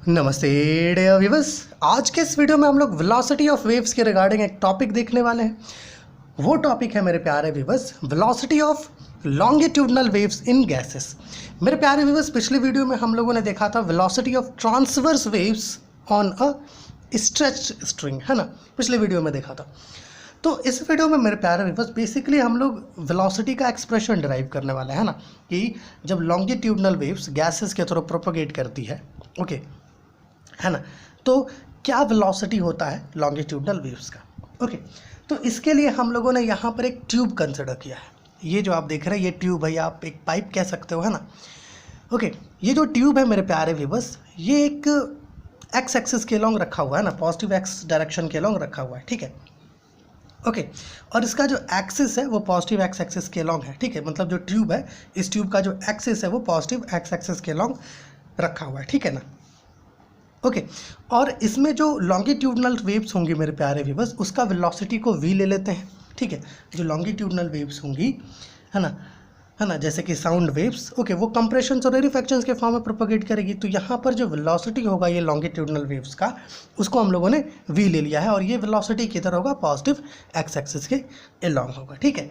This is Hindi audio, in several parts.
नमस्ते डियर व्यूअर्स। आज के इस वीडियो में हम लोग वेलोसिटी ऑफ वेव्स के रिगार्डिंग एक टॉपिक देखने वाले हैं। वो टॉपिक है मेरे प्यारे viewers, velocity of longitudinal waves in gases. मेरे प्यारे व्यूअर्स, पिछले वीडियो में हम लोगों ने देखा था velocity of transverse waves on a stretched string, है ना। पिछले वीडियो में देखा था। तो इस वीडियो में मेरे प्यारे व्यूअर्स बेसिकली हम लोग वेलोसिटी का एक्सप्रेशन डिराइव करने वाले हैं ना, कि जब लॉन्गिट्यूडनल वेव्स गैसेस के थ्रू प्रोपोगेट करती है, ओके, है ना, तो क्या वेलोसिटी होता है लॉन्गिट्यूडनल वेव्स का। ओके, तो इसके लिए हम लोगों ने यहाँ पर एक ट्यूब कंसिडर किया है। ये जो आप देख रहे हैं ये ट्यूब है, या आप एक पाइप कह सकते हो, है ना। ओके, ये जो ट्यूब है मेरे प्यारे व्यूअर्स, ये एक एक्स एक्सिस के लॉन्ग रखा हुआ है ना, पॉजिटिव एक्स डायरेक्शन के लॉन्ग रखा हुआ है, ठीक है। ओके, और इसका जो एक्सिस है वो पॉजिटिव एक्स एक्सिस के लॉन्ग है, ठीक है। मतलब जो ट्यूब है, इस ट्यूब का जो एक्सिस है वो पॉजिटिव एक्स एक्सिस के लॉन्ग रखा हुआ है, ठीक है ना। ओके, और इसमें जो लॉन्गिट्यूडनल वेव्स होंगी मेरे प्यारे व्यूअर्स, उसका वेलोसिटी को v ले लेते हैं, ठीक है। जो लॉन्गिट्यूडनल वेव्स होंगी, है ना, जैसे कि साउंड वेव्स, ओके, वो कंप्रेशंस और रेरिफैक्शंस के फॉर्म में प्रोपोगेट करेगी। तो यहाँ पर जो वेलोसिटी होगा ये लॉन्गिट्यूडनल वेव्स का, उसको हम लोगों ने v ले लिया है, और ये वेलोसिटी किधर होगा, पॉजिटिव एक्स एक्सिस के अलॉन्ग होगा, ठीक है।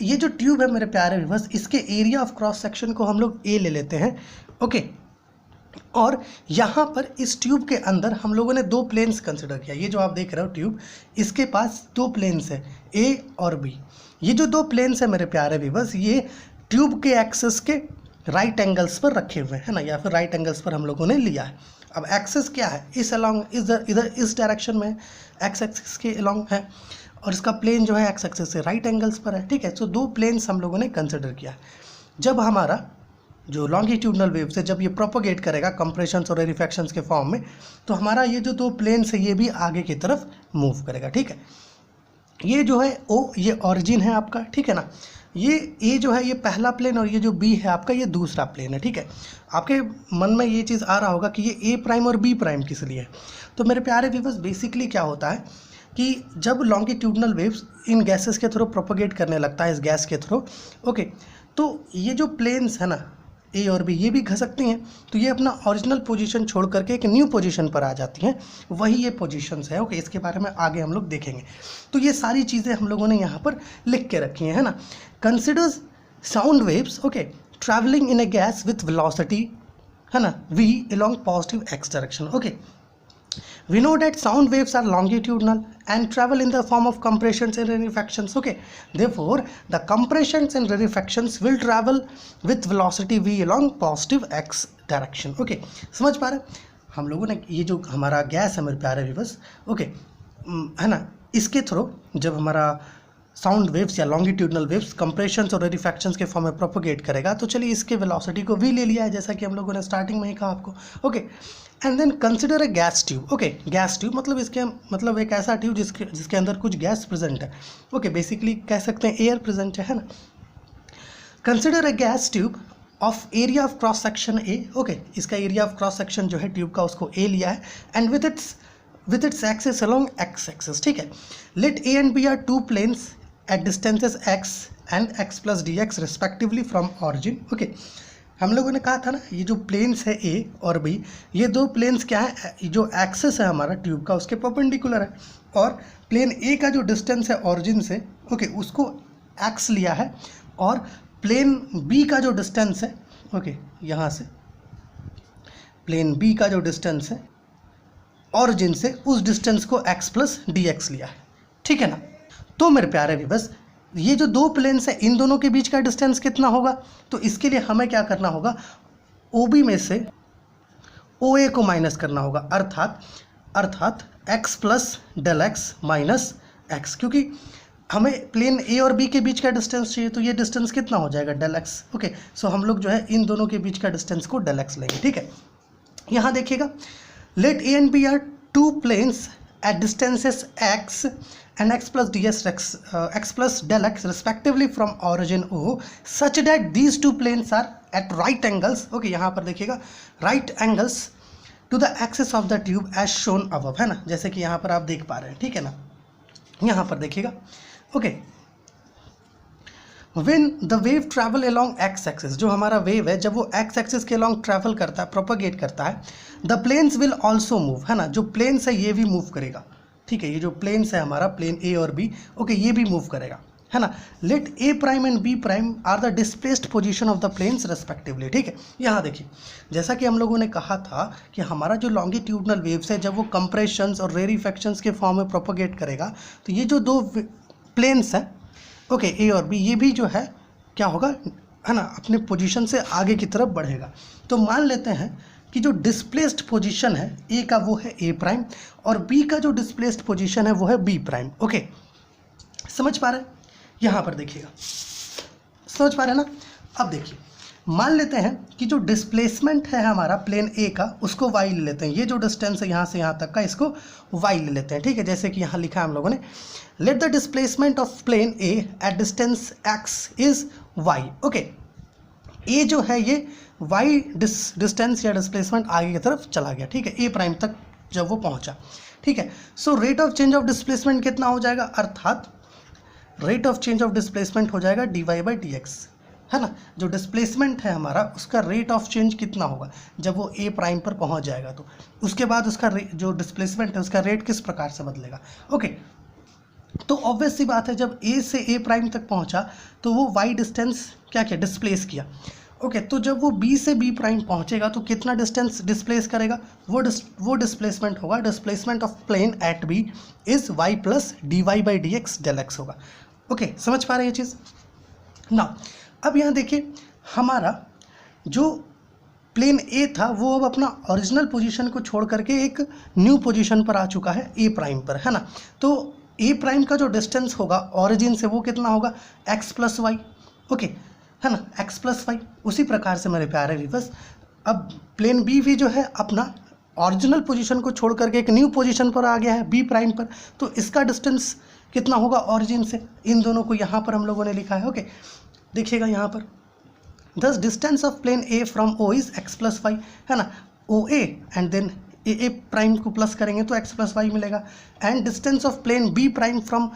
ये जो ट्यूब है मेरे प्यारे व्यूअर्स, इसके एरिया ऑफ क्रॉस सेक्शन को हम लोग a ले लेते हैं, ओके। और यहाँ पर इस ट्यूब के अंदर हम लोगों ने दो प्लेन्स कंसिडर किया। ये जो आप देख रहे हो ट्यूब, इसके पास दो प्लेन्स है, ए और बी। ये जो दो प्लेन्स है मेरे प्यारे व्यूअर्स, ये ट्यूब के एक्सिस के राइट एंगल्स पर रखे हुए हैं, है ना, या फिर राइट एंगल्स पर हम लोगों ने लिया है। अब एक्सिस क्या है, इस अलॉन्ग इधर इस डायरेक्शन में एक्स एक्सिस के अलॉन्ग है, और इसका प्लेन जो है एक्स एक्सिस से राइट एंगल्स पर है, ठीक है। सो दो प्लेन्स हम लोगों ने कंसिडर किया। जब हमारा जो लॉन्गिट्यूडनल वेव्स है, जब ये प्रोपोगेट करेगा कंप्रेशंस और रेरिफैक्शंस के फॉर्म में, तो हमारा ये जो दो प्लेन्स है ये भी आगे की तरफ मूव करेगा, ठीक है। ये जो है ओ, ये ऑरिजिन है आपका, ठीक है ना। ये ए जो है ये पहला प्लेन, और ये जो बी है आपका ये दूसरा प्लेन है, ठीक है। आपके मन में ये चीज़ आ रहा होगा कि ये ए प्राइम और बी प्राइम किस लिए है। तो मेरे प्यारे व्यूअर्स, बेसिकली क्या होता है कि जब लॉन्गिट्यूडनल वेव्स इन गैसेस के थ्रू प्रोपोगेट करने लगता है, इस गैस के थ्रू, ओके, तो ये जो प्लेन्स है ना, ए और बी, ये भी घसकती हैं, तो ये अपना ओरिजिनल पोजीशन छोड़ करके एक न्यू पोजीशन पर आ जाती हैं। वही ये पोजीशंस है, ओके। इसके बारे में आगे हम लोग देखेंगे। तो ये सारी चीज़ें हम लोगों ने यहाँ पर लिख के रखी हैं, है ना। Considers sound waves, okay, travelling in A gas with velocity, है ना, v along positive x direction, okay. We know that sound waves are longitudinal and travel in the form of compressions and rarefactions, okay. Therefore, the compressions and rarefactions will travel with velocity v along positive x direction, okay. समझ पा रहे हैं हम लोगों ने। ये जो हमारा गैस है मेरे प्यारे व्यूअर्स, ओके, है ना, इसके थ्रू जब हमारा साउंड वेव्स या लॉन्गिट्यूडनल वेव्स कंप्रेशंस और रेरिफैक्शंस के फॉर्म में प्रोपोगेट करेगा, तो चलिए इसके वेलोसिटी को v ले लिया है, जैसा कि हम लोगों ने स्टार्टिंग में ही कहा आपको, okay. And then consider a gas tube, okay. Gas tube मतलब इसके मतलब एक ऐसा ट्यूब जिसके अंदर कुछ गैस प्रेजेंट है, ओके, बेसिकली कह सकते हैं एयर प्रेजेंट है ना। Consider a gas tube of area of cross section A, okay. इसका एरिया ऑफ क्रॉस सेक्शन जो है ट्यूब का, उसको ए लिया है, and with its axis along x axis, ठीक है। Let A and B are two planes at distances x and x plus dx respectively from origin, okay. हम लोगों ने कहा था ना, ये जो प्लेन्स है a और b, ये दो प्लेन्स क्या है, जो एक्सिस है हमारा ट्यूब का उसके परपेंडिकुलर है, और प्लेन a का जो डिस्टेंस है ऑरिजिन से, ओके, उसको x लिया है, और प्लेन b का जो डिस्टेंस है, ओके, यहाँ से प्लेन b का जो डिस्टेंस है ऑरिजिन से, उस डिस्टेंस को x प्लस dx लिया है, ठीक है ना। तो मेरे प्यारे व्यूअर्स, ये जो दो प्लेन्स है, इन दोनों के बीच का डिस्टेंस कितना होगा, तो इसके लिए हमें क्या करना होगा, OB में से OA को माइनस करना होगा, अर्थात x plus del x minus x, क्योंकि हमें प्लेन A और B के बीच का डिस्टेंस चाहिए, तो ये डिस्टेंस कितना हो जाएगा, डेल एक्स, ओके। सो हम लोग जो है इन दोनों के बीच का डिस्टेंस को डेल एक्स लेंगे, ठीक है। यहाँ देखिएगा, let A and B are two planes at distances x and x plus ds x plus del x respectively from origin O such that these two planes are at right angles, okay. यहाँ पर देखिएगा right angles to the axis of the tube as shown above, है ना, जैसे कि यहाँ पर आप देख पा रहे हैं, ठीक है ना। यहाँ पर देखिएगा, okay. When the wave travel along x axis, जो हमारा वेव है जब वो एक्स एक्सिस के अलोंग ट्रैवल करता है, प्रोपगेट करता है, the planes will also move, है ना, जो प्लेन्स है ये भी मूव करेगा, ठीक है, ये जो प्लेन्स है हमारा प्लेन ए और बी, ओके, ये भी मूव करेगा, है ना। Let A prime and B prime are the displaced position of the planes respectively, ठीक है। यहाँ देखिए, जैसा कि हम लोगों ने कहा था कि हमारा जो लॉन्गिट्यूडनल वेव्स है जब वो कंप्रेशंस और रेरिफैक्शंस के फॉर्म में प्रोपगेट करेगा, तो ये जो दो प्लेन्स हैं, ओके, ए और बी, ये भी जो है क्या होगा, है ना, अपने पोजीशन से आगे की तरफ बढ़ेगा। तो मान लेते हैं कि जो डिस्प्लेस्ड पोजीशन है ए का वो है ए प्राइम और बी का जो डिस्प्लेस्ड पोजीशन है वो है बी प्राइम, ओके, समझ पा रहे हैं? यहाँ पर देखिएगा, समझ पा रहे हैं ना। अब देखिए, मान लेते हैं कि जो डिस्प्लेसमेंट है हमारा प्लेन ए का उसको वाई ले लेते हैं, ये जो डिस्टेंस है यहाँ से यहाँ तक का इसको वाई ले लेते हैं, ठीक है। जैसे कि यहाँ लिखा है हम लोगों ने, let the displacement of plane A at distance X is Y, okay. A जो है ये वाई डिस्टेंस या डिस्प्लेसमेंट आगे की तरफ चला गया, ठीक है, ए प्राइम तक जब वो पहुँचा, ठीक है। So rate of change of displacement कितना हो जाएगा, अर्थात rate of change of displacement हो जाएगा dy बाई डी एक्स, है ना। जो डिस्प्लेसमेंट है हमारा उसका रेट ऑफ चेंज कितना होगा जब वो ए प्राइम पर पहुंच जाएगा, तो उसके बाद उसका जो डिस्प्लेसमेंट है उसका रेट किस प्रकार से बदलेगा, ओके। तो ऑब्वियस सी बात है, जब ए से ए प्राइम तक पहुंचा तो वो वाई डिस्टेंस क्या किया, डिस्प्लेस किया, ओके। तो जब वो बी से बी प्राइम पहुंचेगा तो कितना डिस्टेंस डिस्प्लेस करेगा, वो डिस्प्लेसमेंट होगा, displacement of plane at B is y plus d y by d x del x होगा, ओके, समझ पा रहे हैं ये चीज़ ना। अब यहाँ देखिए, हमारा जो प्लेन ए था वो अब अपना ओरिजिनल पोजीशन को छोड़ करके एक न्यू पोजीशन पर आ चुका है ए प्राइम पर, है ना। तो ए प्राइम का जो डिस्टेंस होगा ओरिजिन से वो कितना होगा, एक्स प्लस वाई, ओके, है ना, एक्स प्लस वाई। उसी प्रकार से मेरे प्यारे व्यूअर्स, अब प्लेन बी भी जो है अपना ओरिजिनल पोजीशन को छोड़ करके एक न्यू पोजीशन पर आ गया है बी प्राइम पर, तो इसका डिस्टेंस कितना होगा ओरिजिन से, इन दोनों को यहाँ पर हम लोगों ने लिखा है, ओके। देखिएगा यहाँ पर, this distance of plane A from O is X plus Y, है ना, O A and then A prime को प्लस करेंगे तो एक्स प्लस वाई मिलेगा, and distance of plane B prime from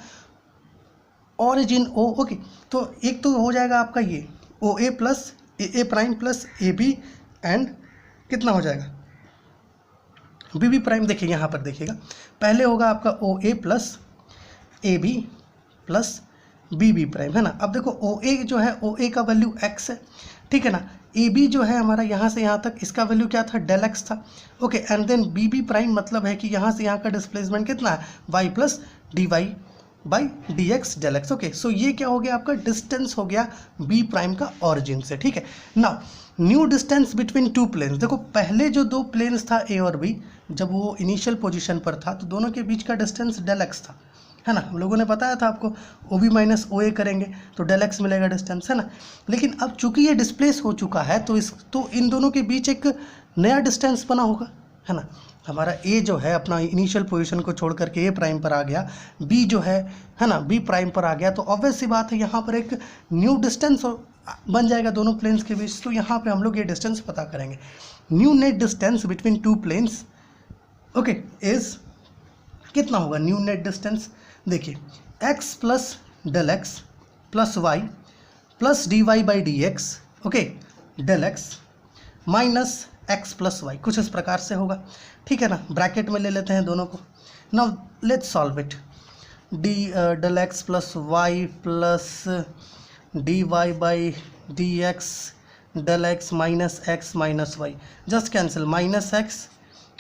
origin O, okay. तो एक तो हो जाएगा आपका ये O A plus A prime plus A B and कितना हो जाएगा बी बी प्राइम। देखिए यहाँ पर देखिएगा, पहले होगा आपका O A plus A B plus B B prime, है ना। अब देखो ओ ए जो है, ओ ए का वैल्यू एक्स है, ठीक है ना। ए बी जो है हमारा यहाँ से यहाँ तक, इसका वैल्यू क्या था, डेल एक्स था, okay. And then B B prime मतलब है कि यहाँ से यहाँ का डिस्प्लेसमेंट कितना है, y plus d y by d x del x, okay. So ये क्या हो गया आपका, डिस्टेंस हो गया बी प्राइम का ऑरिजिन से, ठीक है ना। New distance between two planes, देखो पहले जो दो प्लेन्स था ए और बी, जब वो इनिशियल पोजीशन पर था तो दोनों के बीच का डिस्टेंस डेल एक्स था, है ना। हम लोगों ने बताया था आपको, ओ बी माइनस ओ ए करेंगे तो डेल एक्स मिलेगा डिस्टेंस, है ना। लेकिन अब चूंकि ये डिस्प्लेस हो चुका है तो इन दोनों के बीच एक नया डिस्टेंस बना होगा, है ना। हमारा ए जो है अपना इनिशियल पोजीशन को छोड़ करके ए प्राइम पर आ गया, बी जो है ना, बी प्राइम पर आ गया, तो ऑब्वियस सी बात है यहाँ पर एक न्यू डिस्टेंस बन जाएगा दोनों प्लेन्स के बीच। तो यहाँ पे हम लोग ये डिस्टेंस पता करेंगे, new net distance between two planes, okay, is कितना होगा न्यू नेट डिस्टेंस, देखिए x plus del x plus y plus d y by d x, okay, del x minus x plus y, कुछ इस प्रकार से होगा, ठीक है ना। ब्रैकेट में ले लेते हैं दोनों को, now let's solve it, d del x plus y plus d y by d x del x minus y, just cancel, minus x,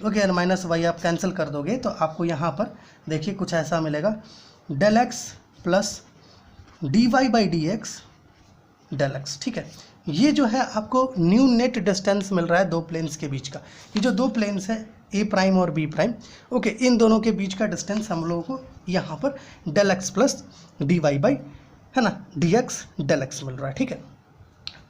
okay, and minus y आप कैंसिल कर दोगे तो आपको यहाँ पर देखिए कुछ ऐसा मिलेगा, del x plus d y by d x del x, ठीक है। ये जो है आपको न्यू नेट डिस्टेंस मिल रहा है दो प्लेन्स के बीच का। ये जो दो प्लेन्स है ए प्राइम और बी प्राइम, ओके, इन दोनों के बीच का डिस्टेंस हम लोगों को यहाँ पर del x plus d y by, है ना, डी एक्स डेल एक्स मिल रहा है, ठीक है।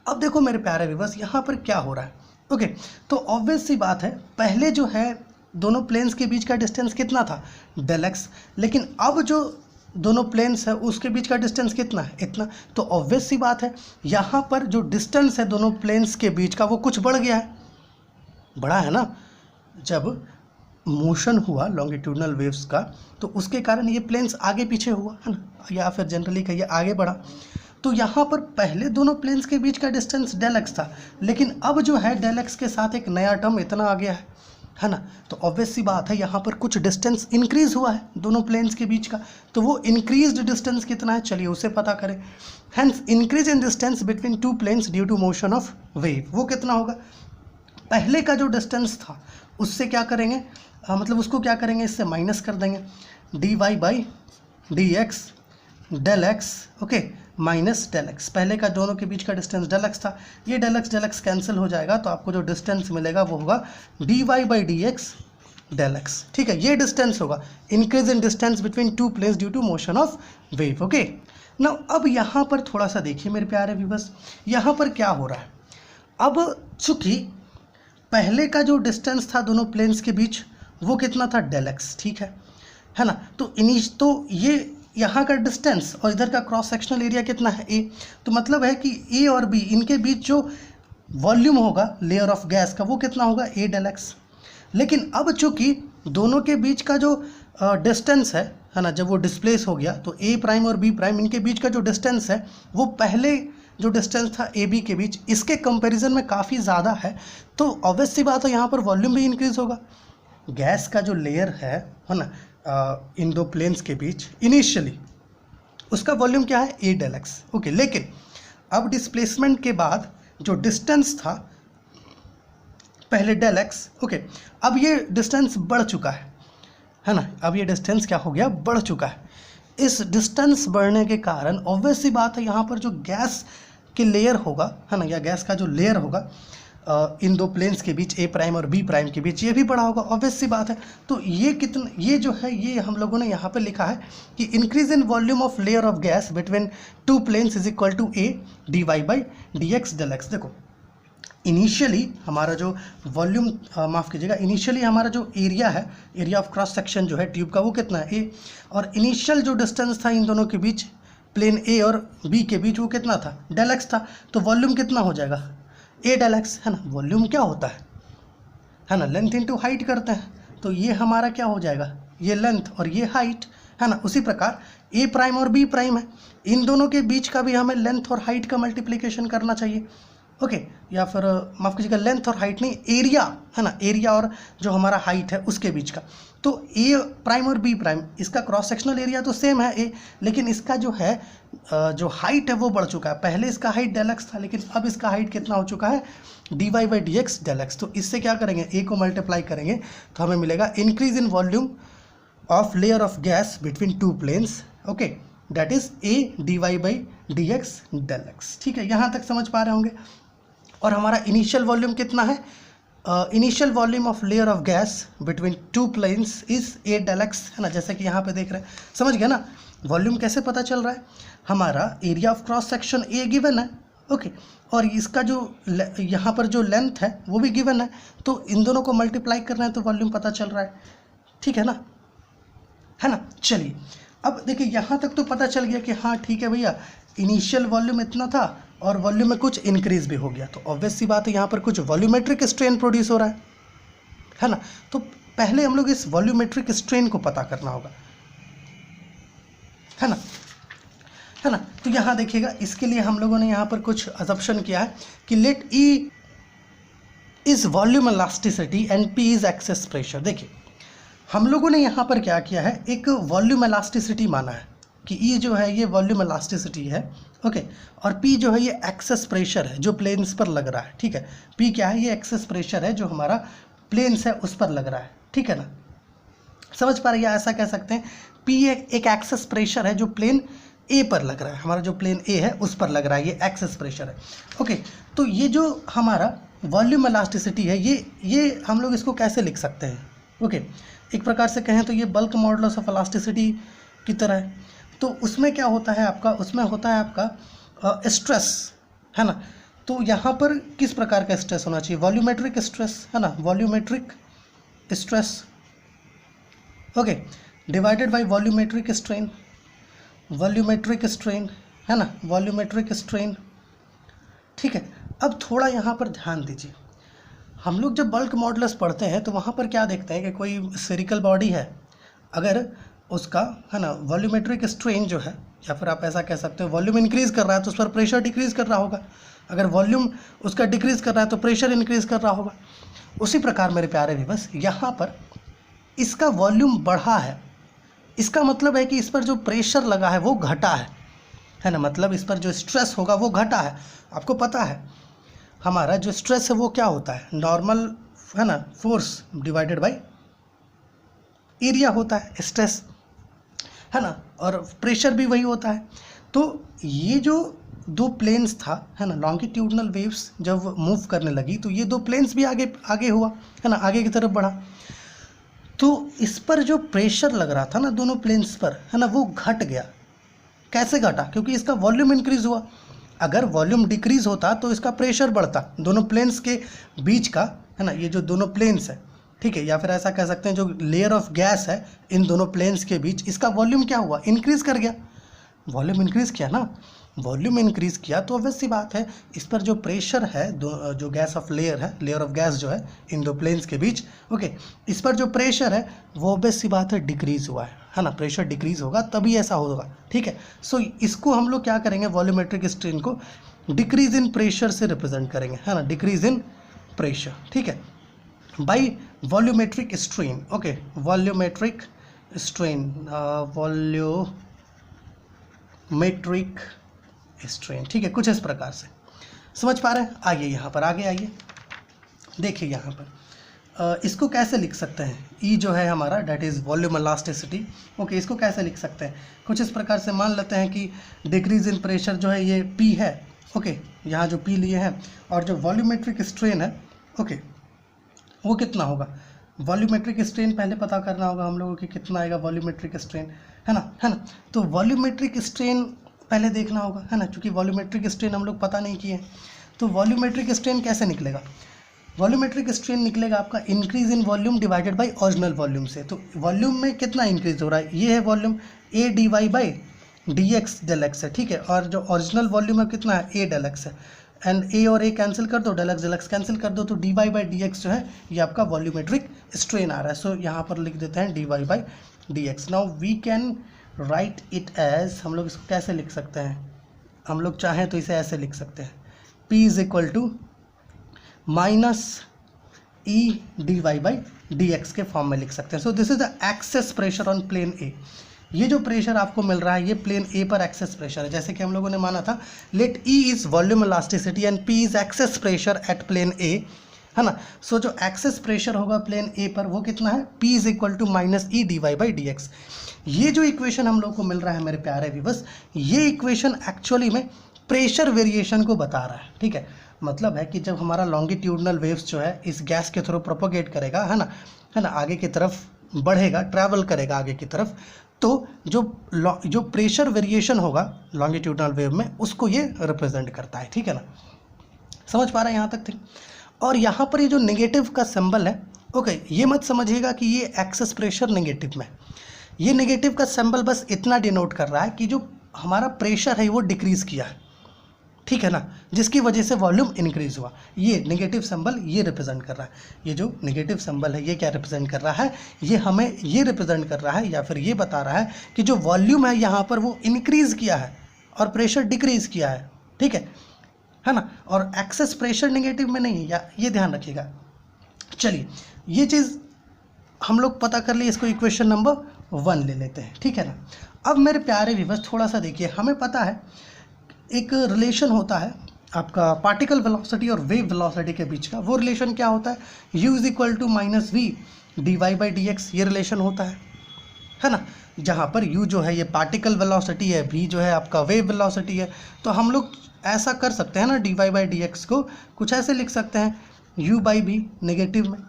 अब देखो मेरे प्यारे व्यूअर्स, यहाँ पर क्या हो रहा है, ओके। तो ऑब्वियस सी बात है, पहले जो है दोनों प्लेन्स के बीच का डिस्टेंस कितना था, डेल एक्स, लेकिन अब जो दोनों प्लेन्स है उसके बीच का डिस्टेंस कितना है, इतना। तो ऑब्वियस सी बात है, यहाँ पर जो डिस्टेंस है दोनों प्लेन्स के बीच का वो कुछ बढ़ गया है, बढ़ा है ना। जब मोशन हुआ लॉन्गिट्यूडनल वेव्स का तो उसके कारण ये प्लेन्स आगे पीछे हुआ, है ना, या फिर जनरली कहिए आगे बढ़ा। तो यहाँ पर पहले दोनों प्लेन्स के बीच का डिस्टेंस डेल एक्स था, लेकिन अब जो है डेल एक्स के साथ एक नया टर्म इतना आ गया है ना। तो ऑब्वियस सी बात है यहाँ पर कुछ डिस्टेंस इंक्रीज हुआ है दोनों प्लेन्स के बीच का, तो वो इंक्रीज्ड डिस्टेंस कितना है चलिए उसे पता करें। Hence increase in distance between two planes due to motion of wave, वो कितना होगा, पहले का जो डिस्टेंस था उससे क्या करेंगे, मतलब उसको क्या करेंगे, इससे माइनस कर देंगे, d y by d x del x, okay, minus del x. पहले का दोनों के बीच का डिस्टेंस डेल एक्स था, ये डेल एक्स कैंसिल हो जाएगा, तो आपको जो डिस्टेंस मिलेगा वो होगा d y by d x del x. ठीक है, ये डिस्टेंस होगा increase in distance between two planes due to motion of wave. Okay, now अब यहाँ पर थोड़ा सा देखिए मेरे प्यारे व्यूअर्स, यहाँ पर क्या हो रहा है, अब चूंकि पहले का जो डिस्टेंस था दोनों प्लेन्स के बीच वो कितना था, डेल एक्स, ठीक है ना। तो ये यहाँ का डिस्टेंस और इधर का क्रॉस सेक्शनल एरिया कितना है, ए, तो मतलब है कि ए और बी इनके बीच जो वॉल्यूम होगा लेयर ऑफ गैस का वो कितना होगा, ए डेल एक्स। लेकिन अब चूंकि दोनों के बीच का जो डिस्टेंस है ना, जब वो डिस्प्लेस हो गया तो ए प्राइम और बी प्राइम इनके बीच का जो डिस्टेंस है वो पहले जो डिस्टेंस था ए बी के बीच इसके कंपैरिजन में काफ़ी ज़्यादा है, तो ऑब्वियस सी बात है यहाँ पर वॉल्यूम भी इंक्रीज होगा। गैस का जो लेयर है ना इन दो प्लेन्स के बीच इनिशियली उसका वॉल्यूम क्या है, ए डेल एक्स, ओके। लेकिन अब डिस्प्लेसमेंट के बाद जो डिस्टेंस था पहले डेल एक्स, ओके, अब ये डिस्टेंस बढ़ चुका है ना, अब ये डिस्टेंस क्या हो गया, बढ़ चुका है। इस डिस्टेंस बढ़ने के कारण ऑब्वियस सी बात है यहाँ पर जो गैस के लेयर होगा है ना, या गैस का जो लेयर होगा इन दो प्लेन्स के बीच ए प्राइम और बी प्राइम के बीच ये भी बड़ा होगा, ऑब्वियस सी बात है। तो ये जो है ये हम लोगों ने यहाँ पे लिखा है कि increase in volume of layer of gas between two planes is equal to A d y by d x del x. देखो इनिशियली हमारा जो वॉल्यूम माफ़ कीजिएगा, इनिशियली हमारा जो एरिया है, एरिया ऑफ क्रॉस सेक्शन जो है ट्यूब का वो कितना है, ए, और इनिशियल जो डिस्टेंस था इन दोनों के बीच प्लेन ए और बी के बीच वो कितना था, डेल एक्स था, तो वॉल्यूम कितना हो जाएगा, ए डेल एक्स, है ना। वॉल्यूम क्या होता है ना, लेंथ इंटू हाइट करते हैं, तो ये हमारा क्या हो जाएगा, ये लेंथ और ये हाइट, है ना। उसी प्रकार ए प्राइम और बी प्राइम है, इन दोनों के बीच का भी हमें लेंथ और हाइट का मल्टीप्लिकेशन करना चाहिए, ओके, या फिर माफ़ कीजिएगा लेंथ और हाइट नहीं, एरिया, है ना, एरिया और जो हमारा हाइट है उसके बीच का। तो ए प्राइम और बी प्राइम इसका क्रॉस सेक्शनल एरिया तो सेम है ए, लेकिन इसका जो है जो हाइट है वो बढ़ चुका है। पहले इसका हाइट डेल एक्स था, लेकिन अब इसका हाइट कितना हो चुका है, d y by d x del x. तो इससे क्या करेंगे, ए को मल्टीप्लाई करेंगे तो हमें मिलेगा increase in volume of layer of gas between two planes, okay, that is A d y by d x del x. ठीक है, यहाँ तक समझ पा रहे होंगे। और हमारा इनिशियल वॉल्यूम कितना है, initial volume of layer of gas between two planes is A del x, है ना, जैसे कि यहाँ पे देख रहे हैं, समझ गए ना। वॉल्यूम कैसे पता चल रहा है, हमारा area of cross section A given है, ओके, और इसका जो यहाँ पर जो लेंथ है वो भी गिवन है, तो इन दोनों को मल्टीप्लाई करना है तो वॉल्यूम पता चल रहा है, ठीक है ना, है ना। चलिए अब देखिए यहाँ तक तो पता चल गया कि हाँ ठीक है भैया, इनिशियल वॉल्यूम इतना था और वॉल्यूम में कुछ इंक्रीज भी हो गया, तो ऑब्वियस सी बात है यहाँ पर कुछ वॉल्यूमेट्रिक स्ट्रेन प्रोड्यूस हो रहा है ना। तो पहले हम लोग इस वॉल्यूमेट्रिक स्ट्रेन को पता करना होगा, है ना। तो यहाँ देखिएगा, इसके लिए हम लोगों ने यहाँ पर कुछ अजम्पशन किया है कि let E is volume elasticity and P is excess pressure. देखिए हम लोगों ने यहाँ पर क्या किया है, एक वॉल्यूम इलास्टिसिटी माना है कि ई जो है ये वॉल्यूम इलास्टिसिटी है, ओके, और पी जो है ये एक्सेस प्रेशर है जो प्लेन्स पर लग रहा है, ठीक है। पी क्या है, ये एक्सेस प्रेशर है जो हमारा प्लेन्स है उस पर लग रहा है, ठीक है ना, समझ पा रहे हैं। ऐसा कह सकते हैं पी एक एक्सेस प्रेशर है जो प्लेन ए पर लग रहा है, हमारा जो प्लेन ए है उस पर लग रहा है, ये एक्सेस प्रेशर है, ओके। तो ये जो हमारा वॉल्यूम इलास्टिसिटी है ये हम लोग इसको कैसे लिख सकते हैं, ओके, एक प्रकार से कहें तो ये बल्क मॉडुलस ऑफ इलास्टिसिटी की तरह है। तो उसमें क्या होता है आपका, उसमें होता है आपका स्ट्रेस, है ना। तो यहाँ पर किस प्रकार का स्ट्रेस होना चाहिए, वॉल्यूमेट्रिक स्ट्रेस, है ना, volumetric stress, okay, divided by volumetric strain, volumetric strain, है ना, वॉल्यूमेट्रिक स्ट्रेन, ठीक है। अब थोड़ा यहाँ पर ध्यान दीजिए, हम लोग जब बल्क मॉडुलस पढ़ते हैं तो वहाँ पर क्या देखते हैं कि कोई स्फेरिकल बॉडी है, अगर उसका है ना वॉल्यूमेट्रिक स्ट्रेन जो है, या फिर आप ऐसा कह सकते हो वॉल्यूम इंक्रीज़ कर रहा है तो उस पर प्रेशर डिक्रीज़ कर रहा होगा, अगर वॉल्यूम उसका डिक्रीज़ कर रहा है तो प्रेशर इंक्रीज़ कर रहा होगा। उसी प्रकार मेरे प्यारे व्यूअर्स यहाँ पर इसका वॉल्यूम बढ़ा है, इसका मतलब है कि इस पर जो प्रेशर लगा है वो घटा है ना, मतलब इस पर जो स्ट्रेस होगा वो घटा है। आपको पता है हमारा जो स्ट्रेस है वो क्या होता है, नॉर्मल है ना फोर्स डिवाइडेड बाय एरिया होता है स्ट्रेस, है ना, और प्रेशर भी वही होता है। तो ये जो दो प्लेन्स था है ना, लॉन्गिट्यूडनल वेव्स जब मूव करने लगी तो ये दो प्लेन्स भी आगे आगे हुआ है ना, आगे की तरफ बढ़ा। तो इस पर जो प्रेशर लग रहा था ना दोनों प्लेन्स पर है ना वो घट गया। कैसे घटा? क्योंकि इसका वॉल्यूम इंक्रीज हुआ। अगर वॉल्यूम डिक्रीज होता तो इसका प्रेशर बढ़ता, दोनों प्लेन्स के बीच का है ना, ये जो दोनों प्लेन्स है ठीक है, या फिर ऐसा कह सकते हैं जो लेयर ऑफ गैस है इन दोनों प्लेन्स के बीच, इसका वॉल्यूम क्या हुआ, इंक्रीज कर गया। वॉल्यूम इंक्रीज किया ना, वॉल्यूम इंक्रीज किया तो ऑब्वियस सी बात है इस पर जो प्रेशर है जो गैस ऑफ लेयर है, लेयर ऑफ गैस जो है इन दो प्लेन्स के बीच, ओके, इस पर जो प्रेशर है वो ऑब्वियस सी बात है डिक्रीज हुआ है ना, प्रेशर डिक्रीज होगा तभी ऐसा होगा। ठीक है, सो इसको हम लोग क्या करेंगे, वॉल्यूमेट्रिक स्ट्रेन को डिक्रीज इन प्रेशर से रिप्रेजेंट करेंगे है ना, डिक्रीज इन प्रेशर। ठीक है, by volumetric strain. Okay, volumetric strain, volumetric strain. ठीक है, कुछ इस प्रकार से समझ पा रहे हैं। आइए यहाँ पर आगे आइए, देखिए यहाँ पर इसको कैसे लिख सकते हैं। ई जो है हमारा that is volume elasticity. Okay, इसको कैसे लिख सकते हैं, कुछ इस प्रकार से मान लेते हैं कि डिक्रीज इन प्रेशर जो है ये पी है। ओके, यहाँ जो पी लिए हैं और जो वॉल्यूमेट्रिक स्ट्रेन है ओके वो कितना होगा, वॉल्यूमेट्रिक स्ट्रेन पहले पता करना होगा हम लोगों की कितना आएगा वॉल्यूमेट्रिक स्ट्रेन, है ना। तो वॉल्यूमेट्रिक स्ट्रेन पहले देखना होगा है ना, क्योंकि वॉल्यूमेट्रिक स्ट्रेन हम लोग पता नहीं किए। तो वॉल्यूमेट्रिक स्ट्रेन कैसे निकलेगा, वॉल्यूमेट्रिक स्ट्रेन निकलेगा आपका increase in volume divided by original volume से। तो वॉल्यूम में कितना इंक्रीज हो रहा है, ये है volume A d y by d x del x है। ठीक है, और जो ओरिजिनल वॉल्यूम है कितना है, ए डेल एक्स है, एंड ए और ए कैंसिल कर दो, डेल एक्स कैंसिल कर दो, तो d y by d x जो है ये आपका वॉल्यूमेट्रिक स्ट्रेन आ रहा है। सो यहाँ पर लिख देते हैं d y by d x. Now we can write it as, हम लोग इसको कैसे लिख सकते हैं, हम लोग चाहें तो इसे ऐसे लिख सकते हैं, P is equal to minus E d y by d x के फॉर्म में लिख सकते हैं। So this is the excess pressure on plane A. ये जो प्रेशर आपको मिल रहा है ये प्लेन ए पर एक्सेस प्रेशर है, जैसे कि हम लोगों ने माना था let E is volume elasticity and P is excess pressure at plane A, है ना। सो जो एक्सेस प्रेशर होगा प्लेन ए पर वो कितना है, P is equal to minus E d y by d x. ये जो इक्वेशन हम लोग को मिल रहा है मेरे प्यारे व्यूअर्स, ये इक्वेशन एक्चुअली में प्रेशर वेरिएशन को बता रहा है। ठीक है, मतलब है कि जब हमारा लॉन्गिट्यूडनल वेव्स जो है इस गैस के थ्रू प्रोपोगेट करेगा है ना, आगे की तरफ बढ़ेगा, ट्रैवल करेगा आगे की तरफ, तो जो प्रेशर वेरिएशन होगा लॉन्गिट्यूडनल वेव में उसको ये रिप्रेजेंट करता है। ठीक है ना, समझ पा रहे हैं यहाँ तक थी। और यहाँ पर ये जो नेगेटिव का सिंबल है ओके, ये मत समझिएगा कि ये एक्सेस प्रेशर नेगेटिव में, ये नेगेटिव का सिंबल बस इतना डिनोट कर रहा है कि जो हमारा प्रेशर है वो डिक्रीज़ किया है, ठीक है ना, जिसकी वजह से वॉल्यूम इंक्रीज हुआ। ये नेगेटिव सिंबल ये रिप्रेजेंट कर रहा है, ये जो नेगेटिव सिंबल है ये क्या रिप्रेजेंट कर रहा है, ये हमें ये रिप्रेजेंट कर रहा है या फिर ये बता रहा है कि जो वॉल्यूम है यहाँ पर वो इंक्रीज किया है और प्रेशर डिक्रीज किया है। ठीक है ना, और एक्सेस प्रेशर नेगेटिव में नहीं है, या ये ध्यान रखिएगा। चलिए ये चीज़ हम लोग पता कर लिए, इसको इक्वेशन नंबर 1 ले लेते हैं। ठीक है ना, अब मेरे प्यारे व्यूअर्स थोड़ा सा देखिए, हमें पता है एक रिलेशन होता है आपका पार्टिकल वेलोसिटी और वेव वेलोसिटी के बीच का। वो रिलेशन क्या होता है, u is equal to minus v d y by d x, ये रिलेशन होता है ना, जहाँ पर u जो है ये पार्टिकल वेलोसिटी है, v जो है आपका वेव वेलोसिटी है। तो हम लोग ऐसा कर सकते हैं ना, d y by d x को कुछ ऐसे लिख सकते हैं, u बाई v नेगेटिव में,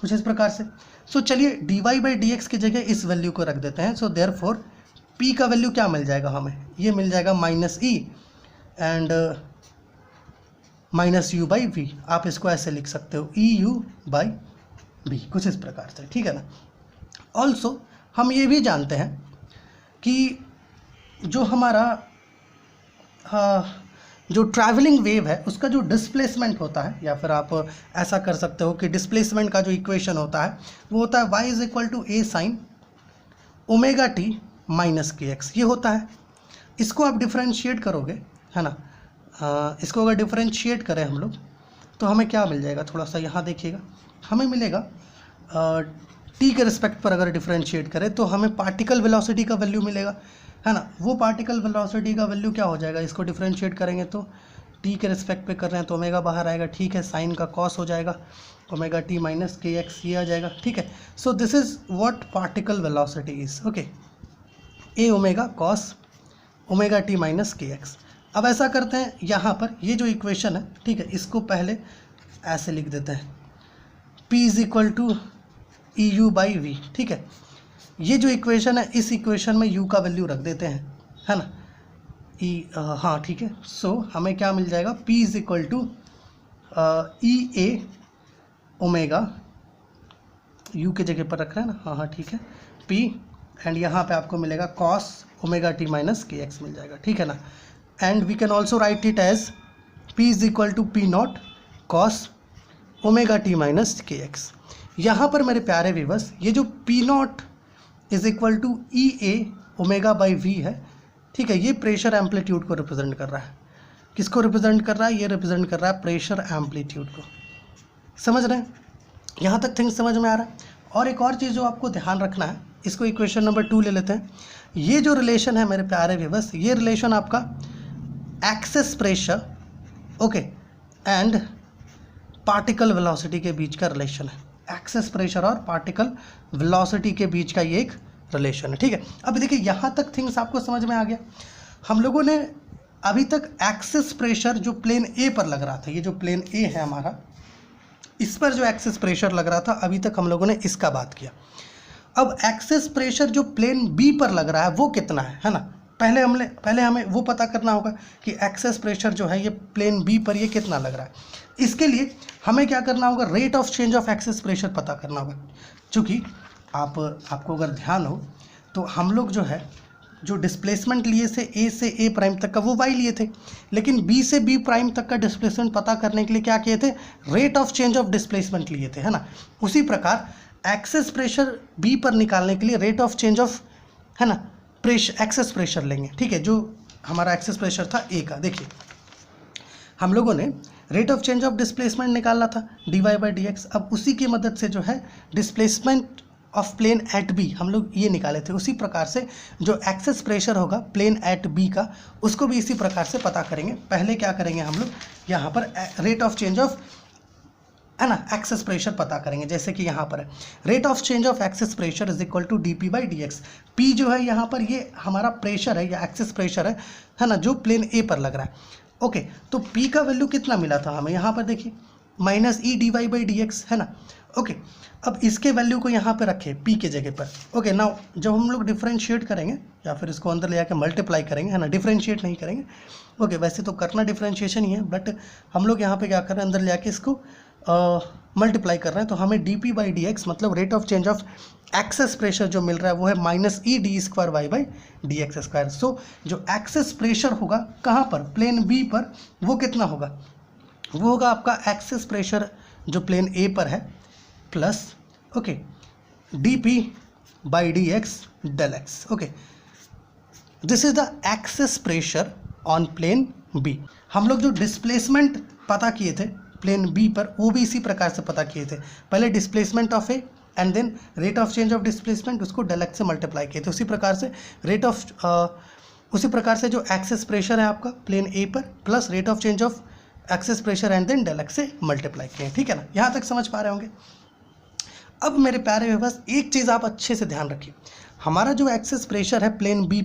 कुछ इस प्रकार से। सो चलिए d y by d x की जगह इस वैल्यू को रख देते हैं। सो देयरफॉर p का वैल्यू क्या मिल जाएगा हमें, ये मिल जाएगा minus E and minus u by v. आप इसको ऐसे लिख सकते हो ई यू बाई वी, कुछ इस प्रकार से। ठीक है ना, ऑल्सो हम ये भी जानते हैं कि जो हमारा जो ट्रैवलिंग वेव है उसका जो डिस्प्लेसमेंट होता है, या फिर आप ऐसा कर सकते हो कि डिस्प्लेसमेंट का जो इक्वेशन होता है वो होता है y is equal to A sine omega t minus k x, ये होता है। इसको आप डिफरेंशिएट करोगे, है ना, इसको अगर डिफरेंशिएट करें हम लोग तो हमें क्या मिल जाएगा, थोड़ा सा यहाँ देखिएगा, हमें मिलेगा टी के रिस्पेक्ट पर अगर डिफरेंशिएट करें तो हमें पार्टिकल वेलोसिटी का वैल्यू मिलेगा, है ना। वो पार्टिकल वेलोसिटी का वैल्यू क्या हो जाएगा, इसको डिफरेंशिएट करेंगे तो टी के रिस्पेक्ट पे कर रहे हैं तो ओमेगा बाहर आएगा, ठीक है, साइन का कॉस हो जाएगा, omega t minus k x ये आ जाएगा, ठीक है। सो this is what particle velocity is, okay, A omega cos omega t minus k x. अब ऐसा करते हैं, यहाँ पर ये जो इक्वेशन है, ठीक है, इसको पहले ऐसे लिख देते हैं, P is equal to E u by v, ठीक है। ये जो इक्वेशन है, इस इक्वेशन में u का वैल्यू रख देते हैं, है ना, हाँ ठीक है। सो हमें क्या मिल जाएगा, P is equal to E A omega, u के जगह पर रख रहे हैं ना, हाँ ठीक है, P एंड यहाँ पे आपको मिलेगा cos omega t minus k x मिल जाएगा, ठीक है ना। And we can also write it as P is equal to P naught cos omega t minus k x. यहाँ पर मेरे प्यारे व्यूअर्स, ये जो P naught is equal to E A omega by v है, ठीक है, ये प्रेशर एम्पलीट्यूड को रिप्रेजेंट कर रहा है। किसको रिप्रेजेंट कर रहा है, ये रिप्रेजेंट कर रहा है प्रेशर एम्पलीट्यूड को। समझ रहे हैं, यहाँ तक थिंग्स समझ में आ रहा है। और एक और चीज़ जो आपको ध्यान रखना है, इसको इक्वेशन नंबर 2 ले लेते हैं। ये जो रिलेशन है मेरे प्यारे व्यूअर्स, ये रिलेशन आपका excess pressure, okay, and particle velocity के बीच का रिलेशन है। एक्सेस प्रेशर और पार्टिकल वेलोसिटी के बीच का ये एक रिलेशन है, ठीक है। अब देखिए यहाँ तक थिंग्स आपको समझ में आ गया। हम लोगों ने अभी तक एक्सेस प्रेशर जो प्लेन ए पर लग रहा था, ये जो प्लेन ए है हमारा, इस पर जो एक्सेस प्रेशर लग रहा था, अभी तक हम लोगों ने इसका बात किया। अब एक्सेस प्रेशर जो प्लेन बी पर लग रहा है वो कितना है ना। पहले हमें वो पता करना होगा कि एक्सेस प्रेशर जो है ये प्लेन बी पर ये कितना लग रहा है। इसके लिए हमें क्या करना होगा, rate of change of excess pressure पता करना होगा। चूँकि आपको अगर ध्यान हो तो हम लोग जो है जो डिस्प्लेसमेंट लिए थे ए से ए प्राइम तक का वो वाई लिए थे, लेकिन बी से बी प्राइम तक का डिस्प्लेसमेंट पता करने के लिए क्या किए थे, rate of change of displacement लिए थे, है ना। उसी प्रकार एक्सेस प्रेशर बी पर निकालने के लिए रेट ऑफ चेंज ऑफ, है ना, एक्सेस प्रेशर लेंगे, ठीक है, जो हमारा एक्सेस प्रेशर था ए का। देखिए हम लोगों ने rate of change of displacement निकालना था dy बाई डी एक्स। अब उसी की मदद से जो है displacement of plane at B हम लोग ये निकाले थे। उसी प्रकार से जो एक्सेस प्रेशर होगा प्लेन एट बी का, उसको भी इसी प्रकार से पता करेंगे। पहले क्या करेंगे हम लोग, यहाँ पर रेट ऑफ चेंज ऑफ, है ना, एक्सेस प्रेशर पता करेंगे। जैसे कि यहाँ पर है rate of change of excess pressure is equal to d P by d x. P जो है यहाँ पर ये हमारा प्रेशर है या एक्सेस प्रेशर है ना, जो प्लेन ए पर लग रहा है। ओके, तो P का वैल्यू कितना मिला था हमें, यहाँ पर देखिए minus E d y by d x, है ना। ओके, अब इसके वैल्यू को यहाँ पे रखें P के जगह पर। ओके, नाउ जब हम लोग डिफरेंशिएट करेंगे या फिर इसको अंदर ले आके मल्टीप्लाई करेंगे, है ना, डिफरेंशिएट नहीं करेंगे। ओके, वैसे तो करना डिफरेंशिएशन ही है, बट हम लोग यहाँ पे क्या कर रहे हैं, अंदर ले आके इसको मल्टीप्लाई कर रहे हैं। तो हमें d P by d x मतलब rate of change of excess pressure जो मिल रहा है वो है minus E d square y by d x square. So जो एक्सेस प्रेशर होगा कहाँ पर, प्लेन बी पर, वो कितना होगा, वो होगा आपका एक्सेस प्रेशर जो प्लेन ए पर है plus, okay, d P by d x del x. Okay, this is the excess pressure on plane B. हम लोग जो डिस्प्लेसमेंट पता किए थे प्लेन बी पर, वो भी इसी प्रकार से पता किए थे। पहले displacement of A and then rate of change of displacement, उसको डेल एक्स से मल्टीप्लाई किए थे। उसी प्रकार से उसी प्रकार से जो एक्सेस प्रेशर है आपका प्लेन ए पर plus rate of change of excess pressure and then del x से मल्टीप्लाई किए, ठीक है ना। यहाँ तक समझ पा रहे होंगे। अब मेरे प्यारे में बस एक चीज़ आप अच्छे से ध्यान रखिए, हमारा जो एक्सेस प्रेशर है प्लेन बी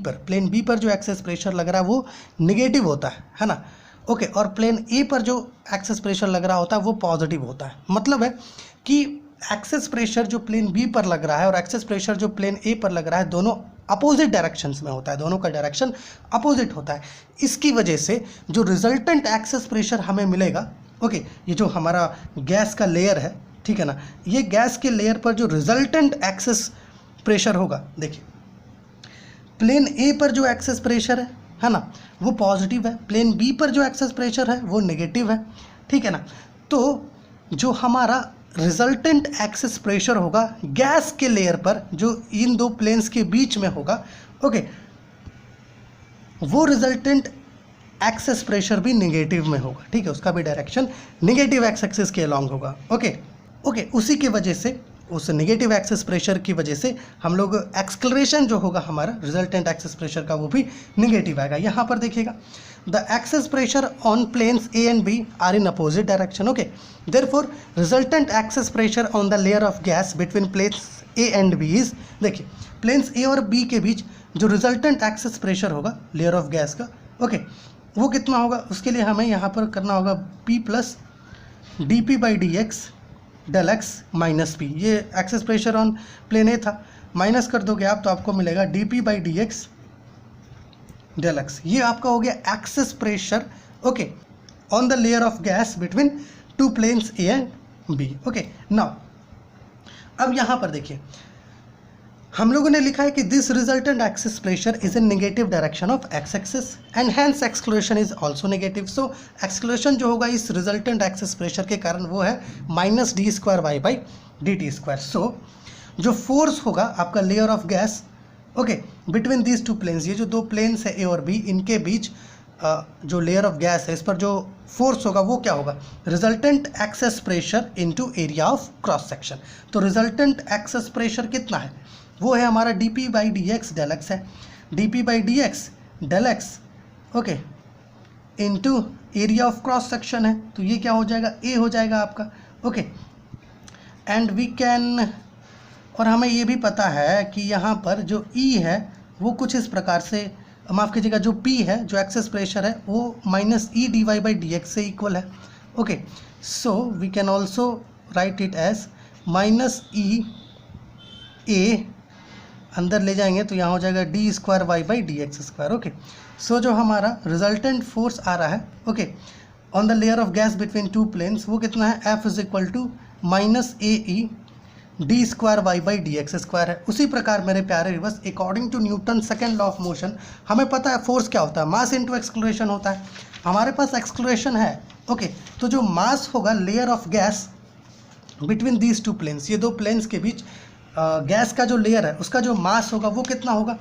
पर जो एक्सेस प्रेशर लग रहा है वो निगेटिव होता है ना। ओके, और प्लेन ए पर जो एक्सेस प्रेशर लग रहा होता है वो पॉजिटिव होता है। मतलब है कि एक्सेस प्रेशर जो प्लेन बी पर लग रहा है और एक्सेस प्रेशर जो प्लेन ए पर लग रहा है दोनों अपोजिट डायरेक्शंस में होता है, दोनों का डायरेक्शन अपोजिट होता है। इसकी वजह से जो रिजल्टेंट एक्सेस प्रेशर हमें मिलेगा, ओके, ये जो हमारा गैस का लेयर है, ठीक है ना, ये गैस के लेयर पर जो रिजल्टेंट एक्सेस प्रेशर होगा, देखिए प्लेन ए पर जो एक्सेस प्रेशर है ना, वो पॉजिटिव है, प्लेन बी पर जो एक्सेस प्रेशर है वो नेगेटिव है, ठीक है ना। तो जो हमारा रिजल्टेंट एक्सेस प्रेशर होगा गैस के लेयर पर जो इन दो प्लेन्स के बीच में होगा, ओके, वो रिजल्टेंट एक्सेस प्रेशर भी निगेटिव में होगा, ठीक है, उसका भी डायरेक्शन निगेटिव एक्स एक्सिस के अलॉन्ग होगा, ओके, उसी की वजह से, उस नेगेटिव एक्सेस प्रेशर की वजह से हम लोग एक्सक्लरेशन जो होगा हमारा रिजल्टेंट एक्सेस प्रेशर का वो भी निगेटिव आएगा। यहाँ पर देखिएगा the excess pressure on planes A and B are in opposite direction, okay, therefore resultant excess pressure on the layer of gas between planes A and B is, देखिए प्लेन्स ए और बी के बीच जो रिजल्टेंट एक्सेस प्रेशर होगा लेयर ऑफ गैस का, ओके, वो कितना होगा, उसके लिए हमें यहाँ पर करना होगा P plus d P by d x del x minus P. ये excess pressure on plane A था, माइनस कर दोगे आप तो आपको मिलेगा d P by d x del x. ये आपका हो गया excess pressure, okay, on the layer of gas between two planes A and B, okay. Now अब यहाँ पर देखिए हम लोगों ने लिखा है कि this resultant excess pressure is in negative direction of x axis and hence acceleration is also negative. So acceleration जो होगा इस रिजल्टेंट एक्सेस प्रेशर के कारण वो है minus d square y by d t square. So जो फोर्स होगा आपका layer of gas, okay, between these two planes, ये जो दो प्लेन्स है ए और बी, इनके बीच जो लेयर ऑफ गैस है इस पर जो फोर्स होगा वो क्या होगा, resultant excess pressure into area of cross section. तो रिजल्टेंट एक्सेस प्रेशर कितना है, वो है हमारा d P by d x del x है, d P by d x del x, okay, into area of cross section है, तो ये क्या हो जाएगा, ए हो जाएगा आपका, ओके। एंड वी कैन, और हमें ये भी पता है कि यहाँ पर जो ई है वो कुछ इस प्रकार से, माफ़ कीजिएगा, जो पी है जो एक्सेस प्रेशर है वो minus E d y by d x से इक्वल है, okay. So we can also write it as minus E A, अंदर ले जाएंगे तो यहाँ हो जाएगा d square y by d x square, okay. So जो हमारा रिजल्टेंट फोर्स आ रहा है, okay, on the layer of gas between two planes, वो कितना है, F is equal to minus A E d square y by d x square है। उसी प्रकार मेरे प्यारे viewers, according to Newton second law of motion, हमें पता है फोर्स क्या होता है, मास इंटू एक्सक्लरेशन होता है। हमारे पास एक्सक्लरेशन है, ओके, तो जो मास होगा layer of gas between these two planes, ये दो प्लेन्स के बीच गैस का जो लेयर है उसका जो मास होगा वो कितना होगा,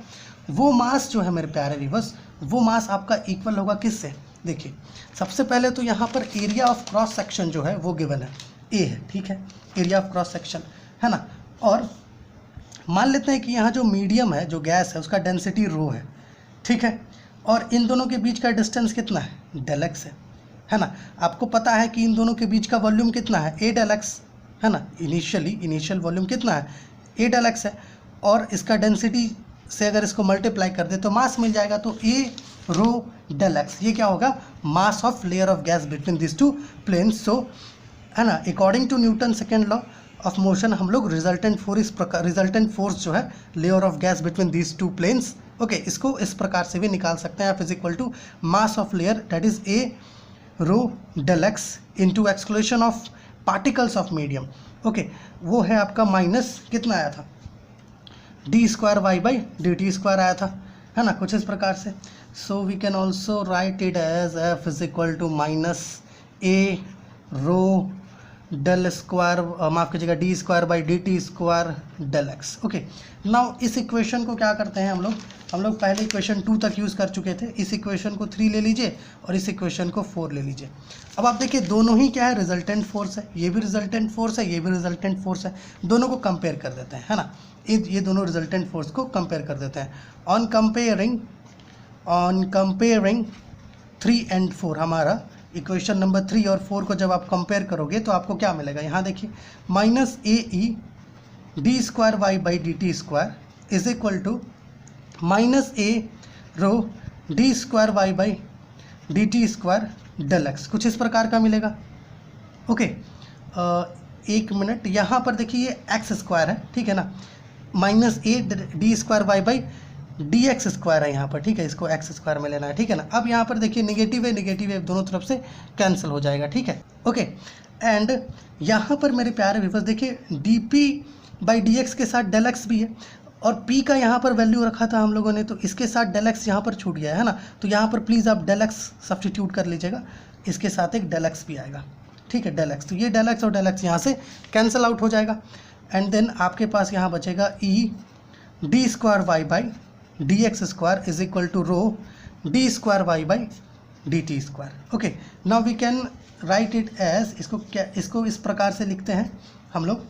वो मास जो है मेरे प्यारे व्यूअर्स, वो मास आपका इक्वल होगा किससे, देखिए सबसे पहले तो यहाँ पर एरिया ऑफ क्रॉस सेक्शन जो है वो गिवन है, ए है, ठीक है, एरिया ऑफ क्रॉस सेक्शन है ना। और मान लेते हैं कि यहाँ जो मीडियम है, जो गैस है, उसका डेंसिटी रो है, ठीक है, और इन दोनों के बीच का डिस्टेंस कितना है, डेल एक्स है ना। आपको पता है कि इन दोनों के बीच का वॉल्यूम कितना है, ए डेल एक्स है ना, इनिशियल वॉल्यूम कितना है, ए डेल एक्स है, और इसका डेंसिटी से अगर इसको मल्टीप्लाई कर दे तो मास मिल जाएगा, तो ए रो डेल एक्स, ये क्या होगा, mass of layer of gas between this two planes. So है ना, according to Newton second law of motion हम लोग रिजल्टेंट फोर्स, इस प्रकार रिजल्टेंट फोर्स जो है layer of gas between this two planes, okay, इसको इस प्रकार से भी निकाल सकते हैं, F is equal to mass of layer that is A rho del x into acceleration of particles of medium, okay, वो है आपका माइनस कितना आया था, d square y by d t square आया था, है ना, कुछ इस प्रकार से। So we can also write it as F is equal to minus A rho del square, माफ़ कीजिएगा, d square by d t square del x, okay. Now इस इक्वेशन को क्या करते हैं हम लोग पहले इक्वेशन 2 तक यूज़ कर चुके थे, इस इक्वेशन को 3 ले लीजिए और इस इक्वेशन को 4 ले लीजिए। अब आप देखिए दोनों ही क्या है, रिजल्टेंट फोर्स है, ये भी रिजल्टेंट फोर्स है, ये भी रिजल्टेंट फोर्स है, दोनों को कंपेयर कर देते हैं, है ना, ये दोनों रिजल्टेंट फोर्स को कंपेयर कर देते हैं। ऑन कंपेयरिंग 3 and 4, हमारा इक्वेशन नंबर 3 और 4 को जब आप कंपेयर करोगे तो आपको क्या मिलेगा, यहाँ देखिए minus A E d square y by d t square is equal to minus A rho d square y by d t square del x, कुछ इस प्रकार का मिलेगा, ओके। एक मिनट, यहाँ पर देखिए ये एक्स स्क्वायर है, ठीक है ना, minus A d square y by d x square है यहाँ पर, ठीक है, इसको एक्स स्क्वायर में लेना है, ठीक है ना। अब यहाँ पर देखिए नेगेटिव है दोनों तरफ से कैंसिल हो जाएगा, ठीक है, ओके। एंड यहाँ पर मेरे प्यारे व्यूअर्स देखिए D P by d x के साथ डेल एक्स भी है, और p का यहाँ पर वैल्यू रखा था हम लोगों ने, तो इसके साथ डेल एक्स यहाँ पर छूट गया है ना, तो यहाँ पर प्लीज़ आप डेल एक्स सब्स्टिट्यूट कर लीजिएगा, इसके साथ एक डेल एक्स भी आएगा, ठीक है, डेल एक्स। तो ये डेल एक्स और डेल एक्स यहाँ से कैंसिल आउट हो जाएगा एंड देन आपके पास यहाँ बचेगा E d square y by d x square is equal to rho d square y by d t square. Okay, now we can write it as, इसको इस प्रकार से लिखते हैं हम लोग,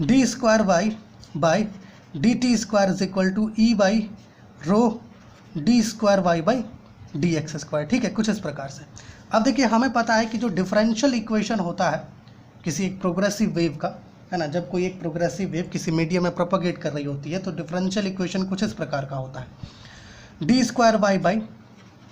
d square y by d t square is equal to E by rho d square y by d x square. ठीक है, कुछ इस प्रकार से। अब देखिए, हमें पता है कि जो डिफरेंशियल इक्वेशन होता है किसी एक प्रोग्रेसिव वेव का, है ना, जब कोई एक प्रोग्रेसिव वेव किसी मीडियम में प्रोपोगेट कर रही होती है तो डिफरेंशियल इक्वेशन कुछ इस प्रकार का होता है, d square y by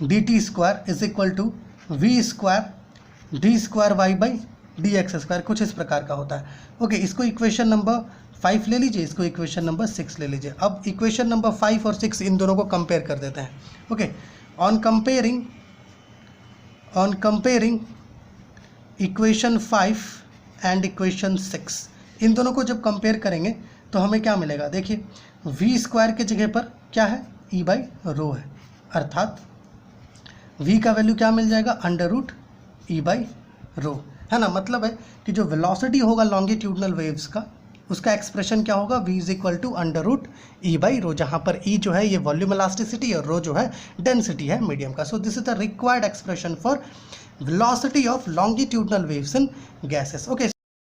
d t square is equal to v square d square y by d x square, कुछ इस प्रकार का होता है। ओके, इसको इक्वेशन नंबर 5 ले लीजिए, इसको इक्वेशन नंबर 6 ले लीजिए। अब इक्वेशन नंबर 5 और 6 इन दोनों को कंपेयर कर देते हैं। Okay, on comparing equation 5 and equation 6, इन दोनों को जब कंपेयर करेंगे तो हमें क्या मिलेगा, देखिए वी स्क्वायर के जगह पर क्या है, ई बाई रो है, अर्थात वी का वैल्यू क्या मिल जाएगा, under root e by rho, है ना। मतलब है कि जो वेलोसिटी होगा लॉन्गिट्यूडनल वेव्स का, उसका एक्सप्रेशन क्या होगा, v is equal to under root e by rho, जहाँ पर ई जो है ये वॉल्यूम इलास्टिसिटी और रो जो है डेंसिटी है मीडियम का। सो this is the required expression for velocity of longitudinal waves in gases. Okay.